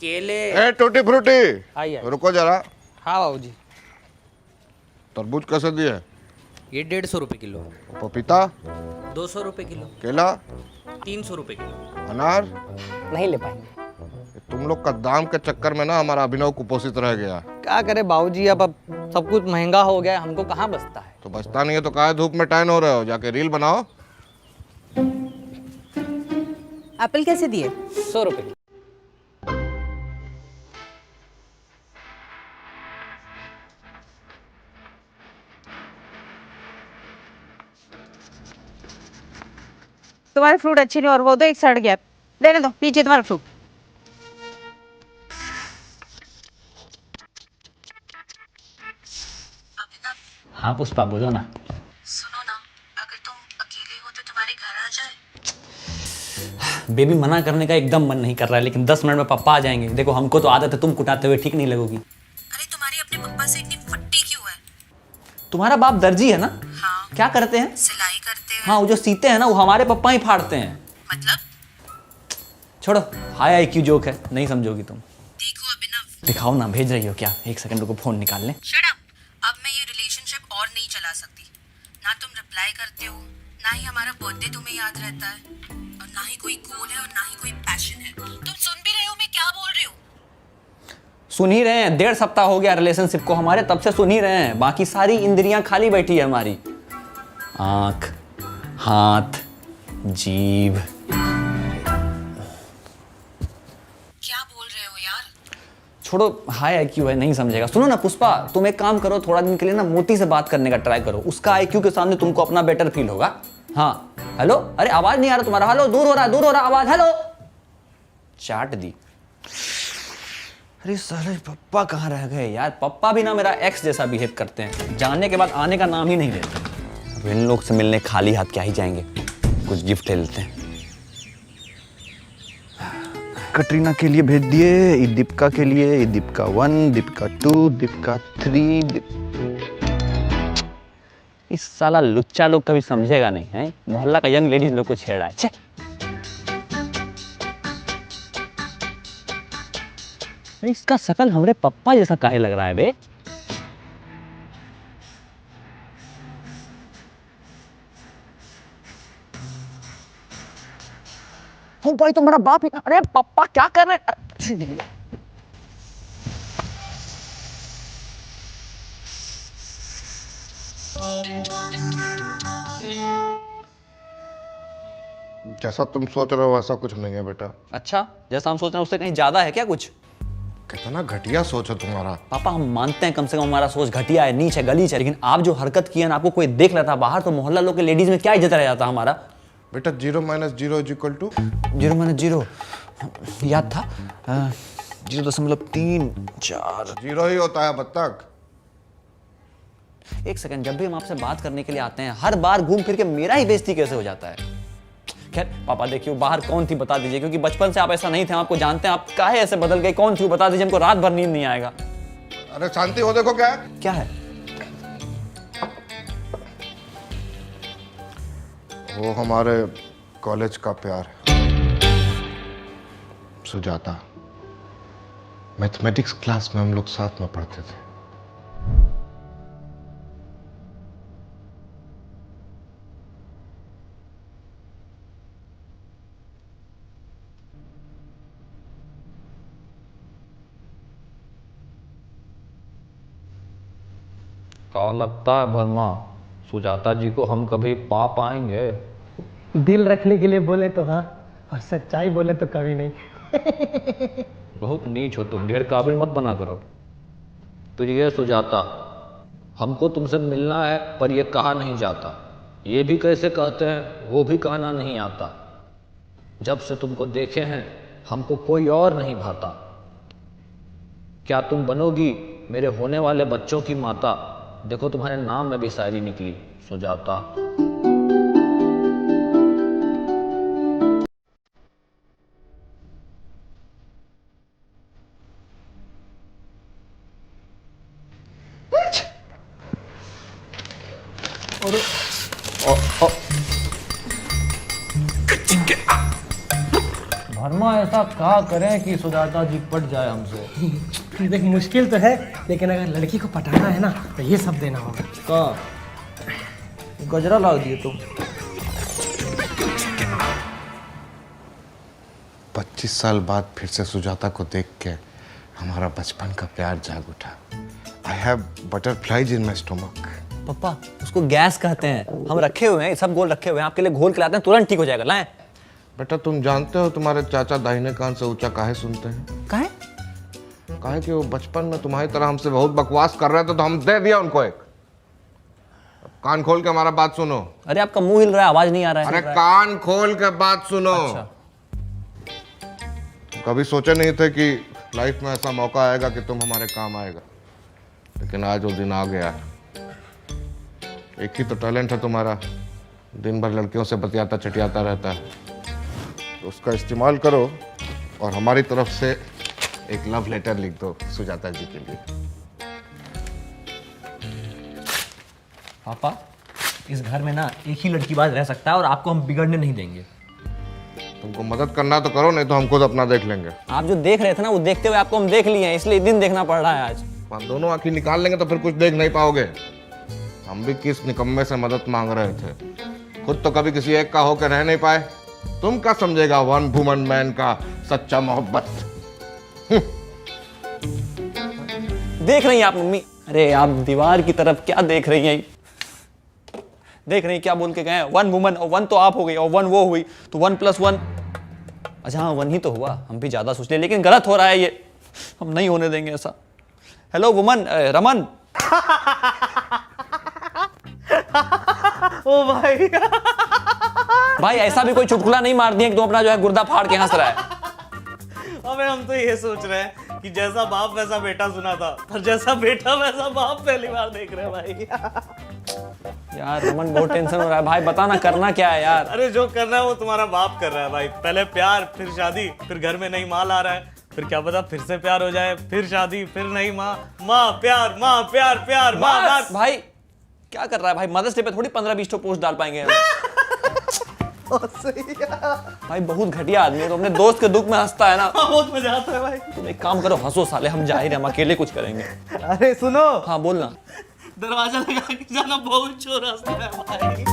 केले। ए tutti frutti, आइए। रुको जरा। हाँ बाबूजी। तरबूज कैसे दिए? ये 150 रुपये किलो। पपीता? 200 रुपये किलो। केला? 300 रुपये किलो। अनार? नहीं ले पाएंगे। तुम लोग का दाम के चक्कर में ना हमारा अभिनव कुपोषित रह गया। क्या करे बाबूजी, अब सब कुछ महंगा हो गया है, हमको कहाँ बचता है। तो बचता नहीं है तो काहे धूप में टैन हो रहे हो? जाके रील बनाओ। एप्पल कैसे दिए? 100 रुपये किलो। तुम्हारे फ्रूट अच्छे नहीं और वो तो एक सड़ गया। लेने दो, पीछे तुम्हारा फ्रूट। हाँ पुष्पा बोलो ना। सुनो ना, अगर तुम अकेले हो तो तुम्हारे घर आ जाए। बेबी मना करने का एकदम मन नहीं कर रहा है, लेकिन 10 मिनट में पापा आ जाएंगे। देखो हमको तो आदत है तुम कुटाते हुए ठीक नहीं लगोगी। अरे तुम्हारी अपने पप्पा से इतनी फट्टी क्यों है? तुम्हारा बाप दर्जी है ना? हाँ। क्या करते हैं? सिलाई करते हैं। हाँ, वो जो सीते हैं ना वो हमारे पप्पा ही फाड़ते हैं। मतलब? छोड़ो, हाई आईक्यू जोक है, नहीं समझोगी तुम। देखो अभिनव। दिखाओ ना, भेज रही हो क्या? एक सेकंड रुको, फोन निकाल ले। Shut up. अब मैं ये रिलेशनशिप और नहीं चला सकती। ना तुम रिप्लाई करते हो, ना ही हमारा बर्थडे तुम्हें याद रहता है, और ना ही कोई गोल है और ना ही कोई पैशन है। तुम सुन भी रहे हो मैं क्या बोल रही हूँ? सुन ही रहे हैं, 1.5 सप्ताह हो गया रिलेशनशिप को हमारे, तब से सुन ही रहे हैं। बाकी सारी इंद्रियां खाली बैठी है हमारी। आंख, हाथ, जीभ। क्या बोल रहे हो यार? छोड़ो, हाई आईक्यू है, नहीं समझेगा। सुनो ना पुष्पा, तुम एक काम करो, थोड़ा दिन के लिए ना मोती से बात करने का ट्राई करो। उसका आईक्यू के सामने तुमको अपना बेटर फील होगा। हाँ हेलो, अरे आवाज नहीं आ रहा तुम्हारा। हेलो, दूर हो रहा आवाज। हेलो, चाट दी। अरे साले पप्पा कहाँ रह गए यार? पप्पा भी ना मेरा एक्स जैसा बिहेव करते हैं, जाने के बाद आने का नाम ही नहीं लेते। अब इन लोग से मिलने खाली हाथ क्या ही जाएंगे, कुछ गिफ्ट ले लेते हैं। कटरीना के लिए भेज दिए, दीपिका के लिए, दीपिका 1, दीपिका 2, दीपिका 3। इस साला लुच्चा लोग कभी समझेगा नहीं है, मोहल्ला का यंग लेडीज लोग को छेड़ रहा है। छे। अरे इसका शकल हमरे पप्पा जैसा काहे लग रहा है बे? ओ भाई तुम्हारा बाप ही। अरे पप्पा क्या कर रहे हैं? जैसा तुम सोच रहे हो वैसा कुछ नहीं है बेटा। अच्छा, जैसा हम सोच रहे हैं उससे कहीं ज्यादा है क्या कुछ? कितना घटिया सोच है तुम्हारा। पापा हम मानते हैं कम से कम हमारा सोच घटिया है, नीच है, गलीच है, लेकिन आप जो हरकत की है ना, आपको कोई देख लेता बाहर तो मोहल्ला लोग के लेडीज में क्या इज्जत रह जाता हमारा। बेटा 0 - 0 = 0 - 0 याद था। 0.34। 0 ही होता है बत्तख। एक सेकंड, जब भी हम आपसे बात करने के लिए आते हैं हर बार घूम फिर के मेरा ही बेइज्जती कैसे हो जाता है? खैर पापा देखिए, बाहर कौन थी बता दीजिए, क्योंकि बचपन से आप ऐसा नहीं थे, हम आपको जानते हैं। आप काहे ऐसे बदल गए? कौन थी बता दीजिए, हमको रात भर नींद नहीं आएगा। अरे शांति हो, देखो क्या है। क्या है? वो हमारे कॉलेज का प्यार, सुजाता। मैथमेटिक्स क्लास में हम लोग साथ में पढ़ते थे। क्या लगता है वर्मा, सुजाता जी को हम कभी पा पाएंगे? दिल रखने के लिए बोले तो हाँ, और सच्चाई बोले तो कभी नहीं। बहुत नीच हो तुम, ढेर काबिल मत बना करो। तो ये सुजाता, हमको तुमसे मिलना है पर ये कहा नहीं जाता। ये भी कैसे कहते हैं, वो भी कहना नहीं आता। जब से तुमको देखे हैं हमको कोई और नहीं भाता। क्या तुम बनोगी मेरे होने वाले बच्चों की माता? देखो तुम्हारे नाम में भी शायरी निकली, सुजाता। वर्मा ऐसा क्या करें कि सुजाता जी पट जाए हमसे? देख मुश्किल तो है, लेकिन अगर लड़की को पटाना है ना तो ये सब देना होगा। का गजरा ला दिए तुम। 25 साल बाद फिर से सुजाता को देख के हमारा बचपन का प्यार जाग उठा। I have butterflies in my stomach. पापा उसको गैस कहते हैं, हम रखे हुए हैं, सब घोल रखे हुए हैं, आपके लिए घोल खिलाते हैं, तुरंत ठीक हो जाएगा। लाएं। बेटा तुम जानते हो तुम्हारे चाचा दाहिने कान से ऊंचा काहे सुनते हैं? काहे? काहे कि वो बचपन में तुम्हारी तरह हमसे बहुत बकवास कर रहे थे तो हम दे दिया उनको एक। अब कान खोल के हमारा बात सुनो। अरे आपका मुंह हिल रहा है, आवाज नहीं आ रहा है। अरे कान खोल के बात सुनो। अच्छा। कभी सोचे नहीं थे कि लाइफ में ऐसा मौका आएगा कि तुम हमारे काम आएगा, लेकिन आज वो दिन आ गया। एक ही तो टैलेंट है तुम्हारा, दिन भर लड़कियों से बतियाता चटियाता रहता है, तो उसका इस्तेमाल करो और हमारी तरफ से एक लव लेटर लिख दो सुजाता जी के लिए। पापा इस घर में ना एक ही लड़की बाज रह सकता है और आपको हम बिगड़ने नहीं देंगे। तुमको मदद करना तो करो, नहीं तो हम खुद अपना देख लेंगे। आप जो देख रहे थे ना वो देखते हुए आपको हम देख लिए हैं, इसलिए दिन देखना पड़ रहा है आज। हम दोनों आंखें निकाल लेंगे तो फिर कुछ देख नहीं पाओगे। हम भी किस निकम्मे से मदद मांग रहे थे, खुद तो कभी किसी एक का होकर रह नहीं पाए। तुम क्या समझेगा वन वुमन मैन का सच्चा मोहब्बत? देख रही हैं आप मम्मी? अरे आप दीवार की तरफ क्या देख रही हैं? देख रही हैं क्या बोल के गए? वन वुमन, और वन तो आप हो गई और वन वो हुई, तो 1 + 1। अच्छा हाँ 1 ही तो हुआ, हम भी ज्यादा सोच ले, लेकिन गलत हो रहा है ये, हम नहीं होने देंगे ऐसा। Hello woman, Raman. ओ भाई भाई ऐसा भी कोई चुटकुला नहीं मार दिया कि तुम अपना जो है गुर्दा फाड़ के हंस रहा है। अबे हम तो ये सोच रहे हैं कि जैसा बाप वैसा बेटा सुना था, पर जैसा बेटा वैसा बाप पहली बार देख रहे हैं भाई। यार रमन बहुत टेंशन हो रहा है भाई, बता ना करना क्या है यार। अरे जो करना है वो तुम्हारा बाप कर रहा है भाई। पहले प्यार, फिर शादी, फिर घर में नई माल आ रहा है, फिर क्या पता फिर से प्यार हो जाए, फिर शादी, फिर नई माँ, माँ प्यार, माँ प्यार, प्यार माँ माँ। बस भाई क्या कर रहा है भाई? मदर्स डे पे थोड़ी 15-20 पोस्ट डाल पाएंगे हम। भाई बहुत घटिया आदमी है, तो अपने दोस्त के दुख में हंसता है ना। बहुत मजा आता है भाई। तुम एक काम करो, हंसो साले, हम जाहिर हम अकेले कुछ करेंगे। अरे सुनो, हाँ बोलना। दरवाजा लगा के जाना, बहुत शोर हंसता है भाई।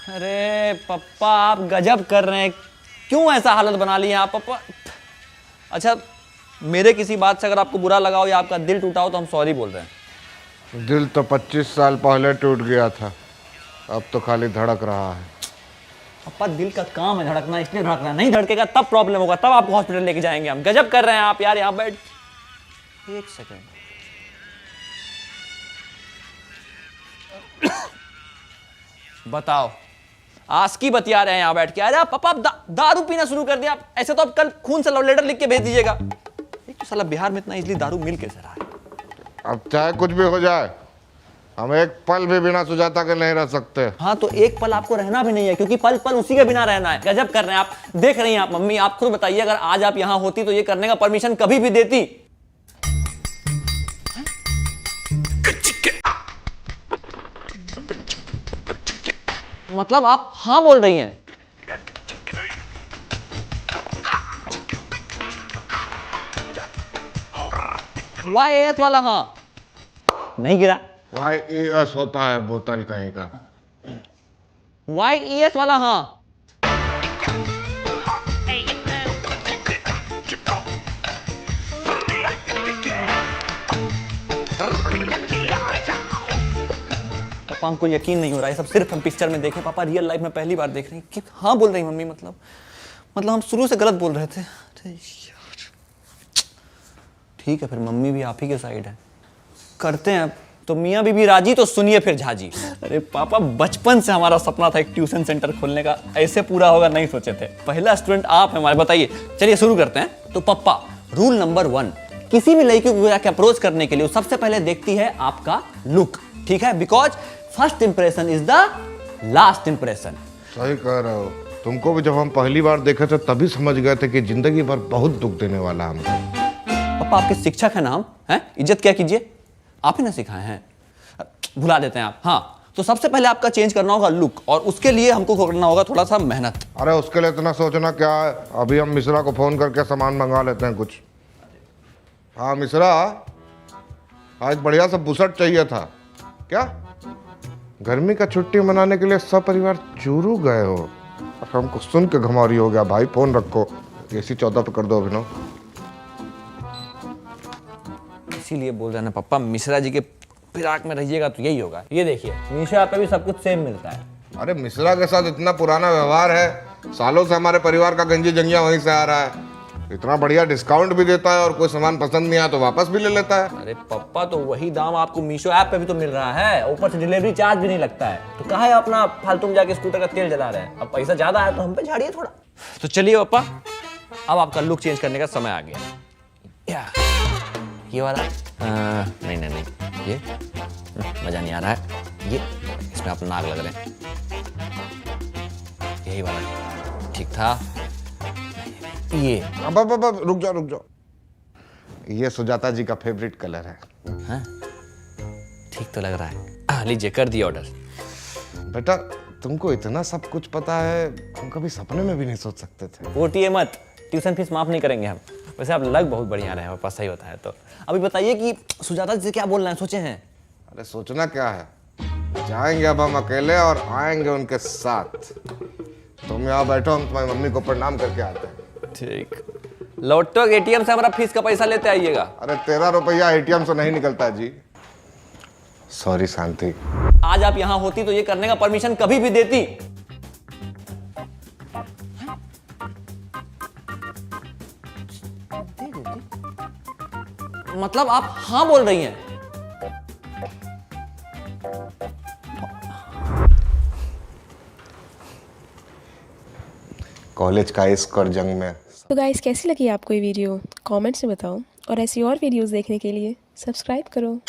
अरे पप्पा आप गजब कर रहे हैं, क्यों ऐसा हालत बना लिया आप पप्पा? अच्छा मेरे किसी बात से अगर आपको बुरा लगा हो या आपका दिल टूटा हो तो हम सॉरी बोल रहे हैं। दिल तो 25 साल पहले टूट गया था, अब तो खाली धड़क रहा है। पप्पा दिल का काम है धड़कना, इसलिए धड़क रहा है, नहीं धड़केगा तब प्रॉब्लम होगा, तब आपको हॉस्पिटल लेके जाएंगे हम। गजब कर रहे हैं आप यार, यहाँ बैठ। एक सेकेंड, बताओ आज की बतिया रहे हैं यहाँ बैठ के। अरे आप पापा आप दारू पीना शुरू कर दिया आप, ऐसे तो आप कल खून से लव लेटर लिख के भेज दीजिएगा। एक तो साला बिहार में इतना इजली दारू मिल कैसे रहा है? अब चाहे कुछ भी हो जाए, हम एक पल भी बिना सुजाता के नहीं रह सकते। हाँ तो एक पल आपको रहना भी नहीं है, क्योंकि पल पल उसी के बिना रहना है। गजब कर रहे हैं आप। देख रही हैं आप मम्मी, आप खुद बताइए अगर आज आप यहाँ होती तो ये करने का परमिशन कभी भी देती? मतलब आप हाँ बोल रही हैं? YAS वाला हाँ नहीं गिरा। YES होता है बोतल कहीं का। YES वाला हाँ। पापा हमको यकीन नहीं हो रहा है, सब सिर्फ हम पिक्चर में देखे, पापा रियल लाइफ में पहली बार देख रहे हैं। कि हाँ बोल रही मम्मी, मतलब हम शुरू से गलत बोल रहे थे। अरे यार ठीक है फिर, मम्मी भी आप ही के साइड है, करते हैं। तो मियाँ बीबी राजी तो सुनिए फिर झाजी। अरे पापा बचपन से हमारा सपना था एक ट्यूशन सेंटर खोलने का, ऐसे पूरा होगा नहीं सोचे थे। पहला स्टूडेंट आप हैं हमारे, बताइए। चलिए शुरू करते हैं। तो पापा रूल नंबर 1, किसी भी लड़की को अप्रोच करने के लिए सबसे पहले देखती है आपका लुक, ठीक है? Because first impression is the last impression. सही कह रहे हो, तुमको भी जब हम पहली बार देखे थे तभी समझ गए थे कि जिंदगी भर बहुत दुख देने वाला हमको। पापा आपके शिक्षक है ना हम, हैं? इज्जत क्या कीजिए, आप ही ना सिखाए हैं। भुला देते हैं आप। हाँ तो सबसे पहले आपका चेंज करना होगा लुक, और उसके लिए हमको करना होगा थोड़ा सा मेहनत। अरे उसके लिए इतना सोचना क्या है, अभी हम मिश्रा को फोन करके सामान मंगा लेते हैं कुछ। हाँ मिश्रा, आज बढ़िया सा बुसट चाहिए था क्या? गर्मी का छुट्टी मनाने के लिए सब परिवार चूरू गए हो। हमको सुन के घमौरी हो गया भाई। फोन रखो, AC 14 पे कर दो अभिनव। इसीलिए बोल रहे हैं ना पापा, मिश्रा जी के फिराक में रहिएगा तो यही होगा। ये देखिए मीशो पे भी सब कुछ सेम मिलता है। अरे मिश्रा के साथ इतना पुराना व्यवहार है, सालों से हमारे परिवार का गंजी जंगिया वहीं से आ रहा है। इतना बढ़िया डिस्काउंट भी देता है, और कोई सामान पसंद नहीं आया तो वापस भी ले लेता है। अरे पापा, तो वही दाम आपको मीशो ऐप पे भी तो मिल रहा है, ऊपर से डिलीवरी चार्ज भी नहीं लगता है। तो कहाँ है अपना फालतू में जाके स्कूटर का तेल जला रहे हैं। अब पैसा ज्यादा आया तो हम पे झाड़िए थोड़ा। तो चलिए पापा, अब आपका लुक चेंज करने का समय आ गया। या ये वाला नहीं नहीं नहीं, ये मजा नहीं आ रहा है। ये इसमें आप नाक लग रहे हैं। यही वाला ठीक था। ये अब रुक जाओ। ये सुजाता जी का फेवरेट कलर है। हाँ ठीक तो लग रहा है। लीजिए, कर दिया ऑर्डर। बेटा तुमको इतना सब कुछ पता है, हम कभी सपने में भी नहीं सोच सकते थे। वोटिए मत, ट्यूशन फीस माफ नहीं करेंगे हम। वैसे आप लग बहुत बढ़िया रहे हैं पापा, सही होता है। तो अभी बताइए कि सुजाता जी से क्या बोलना है, सोचे हैं? अरे सोचना क्या है, जाएंगे अब हम अकेले और आएंगे उनके साथ। तुम यहाँ बैठो, हम तुम्हारी मम्मी को प्रणाम करके आते हैं। ठीक, लौटो ATM से हमारा फीस का पैसा लेते आइएगा। अरे 13 रुपया ATM से नहीं निकलता जी। सॉरी शांति। आज आप यहाँ होती तो ये करने का परमिशन कभी भी देती। मतलब आप हाँ बोल रही हैं? कॉलेज का इश्क और जंग में। तो गाइस, कैसी लगी आपको ये वीडियो? कमेंट्स में बताओ, और ऐसी और वीडियोस देखने के लिए सब्सक्राइब करो।